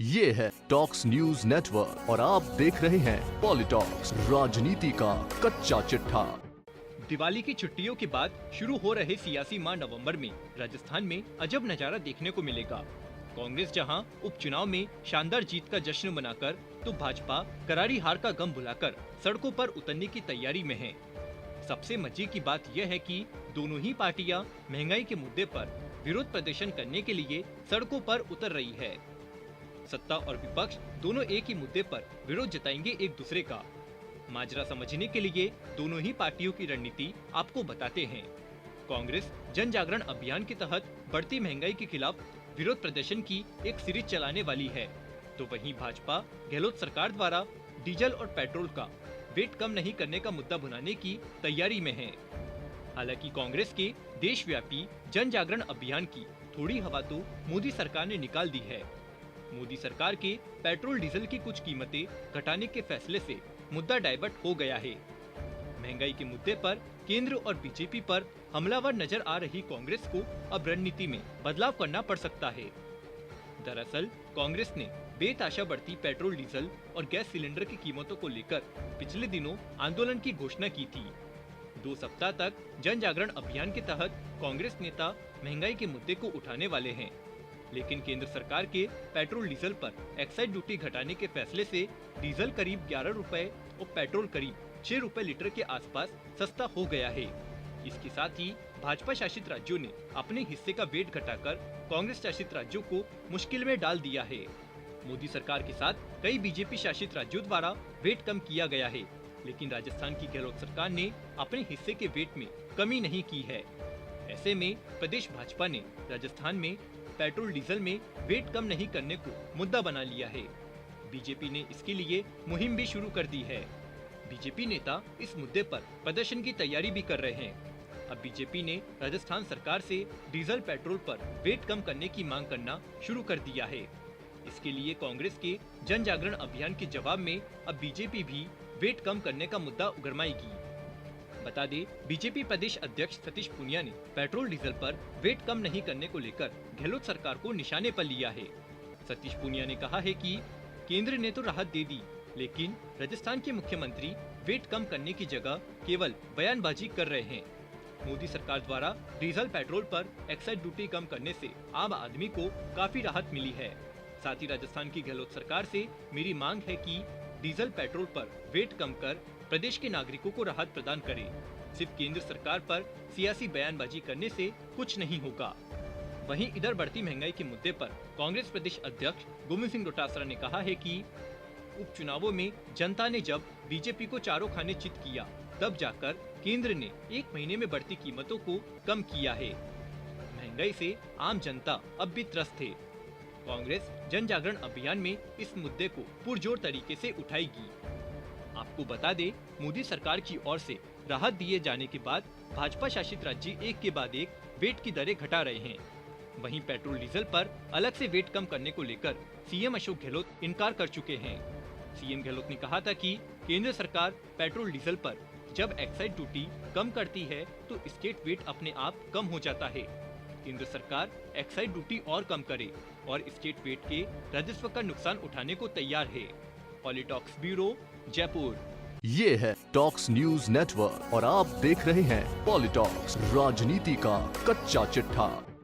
ये है talks news network और आप देख रहे हैं पॉलिटॉक्स, राजनीति का कच्चा चिट्ठा। दिवाली की छुट्टियों के बाद शुरू हो रहे सियासी माह नवंबर में राजस्थान में अजब नजारा देखने को मिलेगा। कांग्रेस जहां उपचुनाव में शानदार जीत का जश्न मनाकर, तो भाजपा करारी हार का गम भुलाकर सड़कों पर उतरने की तैयारी में है। सबसे मजे की बात यह है कि दोनों ही पार्टियां महंगाई के मुद्दे पर विरोध प्रदर्शन करने के लिए सड़कों पर उतर रही है। सत्ता और विपक्ष दोनों एक ही मुद्दे पर विरोध जताएंगे एक दूसरे का। माजरा समझने के लिए दोनों ही पार्टियों की रणनीति आपको बताते हैं। कांग्रेस जन जागरण अभियान के तहत बढ़ती महंगाई के खिलाफ विरोध प्रदर्शन की एक सीरीज चलाने वाली है, तो वहीं भाजपा गहलोत सरकार द्वारा डीजल और पेट्रोल का वेट कम नहीं करने का मुद्दा भुनाने की तैयारी में है। हालांकि कांग्रेस के देशव्यापी जन जागरण अभियान की थोड़ी हवा तो मोदी सरकार ने निकाल दी है। मोदी सरकार के पेट्रोल डीजल की कुछ कीमतें घटाने के फैसले से मुद्दा डाइवर्ट हो गया है। महंगाई के मुद्दे पर केंद्र और बीजेपी पर हमलावर नजर आ रही कांग्रेस को अब रणनीति में बदलाव करना पड़ सकता है। दरअसल कांग्रेस ने बेतहाशा बढ़ती पेट्रोल डीजल और गैस सिलेंडर की कीमतों को लेकर पिछले दिनों आंदोलन की घोषणा की थी। 2 सप्ताह तक जन जागरण अभियान के तहत कांग्रेस नेता महंगाई के मुद्दे को उठाने वाले हैं, लेकिन केंद्र सरकार के पेट्रोल डीजल पर एक्साइज ड्यूटी घटाने के फैसले से डीजल करीब 11 रुपए और पेट्रोल करीब 6 रुपए लीटर के आसपास सस्ता हो गया है। इसके साथ ही भाजपा शासित राज्यों ने अपने हिस्से का वेट घटाकर कांग्रेस शासित राज्यों को मुश्किल में डाल दिया है। मोदी सरकार के साथ कई बीजेपी शासित राज्यों द्वारा वेट कम किया गया है, लेकिन राजस्थान की गहलोत सरकार ने अपने हिस्से के वेट में कमी नहीं की है। ऐसे में प्रदेश भाजपा ने राजस्थान में पेट्रोल डीजल में वेट कम नहीं करने को मुद्दा बना लिया है। बीजेपी ने इसके लिए मुहिम भी शुरू कर दी है। बीजेपी नेता इस मुद्दे पर प्रदर्शन की तैयारी भी कर रहे हैं। अब बीजेपी ने राजस्थान सरकार से डीजल पेट्रोल पर वेट कम करने की मांग करना शुरू कर दिया है। इसके लिए कांग्रेस के जन जागरण अभियान के जवाब में अब बीजेपी भी वेट कम करने का मुद्दा उगरमाएगी। बता दें, बीजेपी प्रदेश अध्यक्ष सतीश पूनिया ने पेट्रोल डीजल पर वेट कम नहीं करने को लेकर गहलोत सरकार को निशाने पर लिया है। सतीश पूनिया ने कहा है कि केंद्र ने तो राहत दे दी, लेकिन राजस्थान के मुख्यमंत्री वेट कम करने की जगह केवल बयानबाजी कर रहे हैं। मोदी सरकार द्वारा डीजल पेट्रोल पर एक्साइज ड्यूटी कम करने से आम आदमी को काफी राहत मिली है। साथ ही राजस्थान की गहलोत सरकार से मेरी मांग है कि डीजल पेट्रोल पर वेट कम कर प्रदेश के नागरिकों को राहत प्रदान करें। सिर्फ केंद्र सरकार पर सियासी बयानबाजी करने से कुछ नहीं होगा। वहीं इधर बढ़ती महंगाई के मुद्दे पर कांग्रेस प्रदेश अध्यक्ष गोविंद सिंह डोटासरा ने कहा है कि उपचुनावों में जनता ने जब बीजेपी को चारों खाने चित किया, तब जाकर केंद्र ने 1 महीने में बढ़ती कीमतों को कम किया है। महंगाई से आम जनता अब भी त्रस्त है। कांग्रेस जन जागरण अभियान में इस मुद्दे को पुरजोर तरीके से उठाएगी। आपको बता दें, मोदी सरकार की ओर से राहत दिए जाने के बाद भाजपा शासित राज्य एक के बाद एक वेट की दरें घटा रहे हैं। वहीं पेट्रोल डीजल पर अलग से वेट कम करने को लेकर सीएम अशोक गहलोत इनकार कर चुके हैं। सीएम गहलोत ने कहा था कि केंद्र सरकार पेट्रोल डीजल पर जब एक्साइज ड्यूटी कम करती है तो स्टेट वेट अपने आप कम हो जाता है। केंद्र सरकार एक्साइज ड्यूटी और कम करे और स्टेट वेट के राजस्व का नुकसान उठाने को तैयार है। पॉलिटॉक्स ब्यूरो, जयपुर। ये है टॉक्स न्यूज नेटवर्क और आप देख रहे हैं पॉलिटॉक्स, राजनीति का कच्चा चिट्ठा।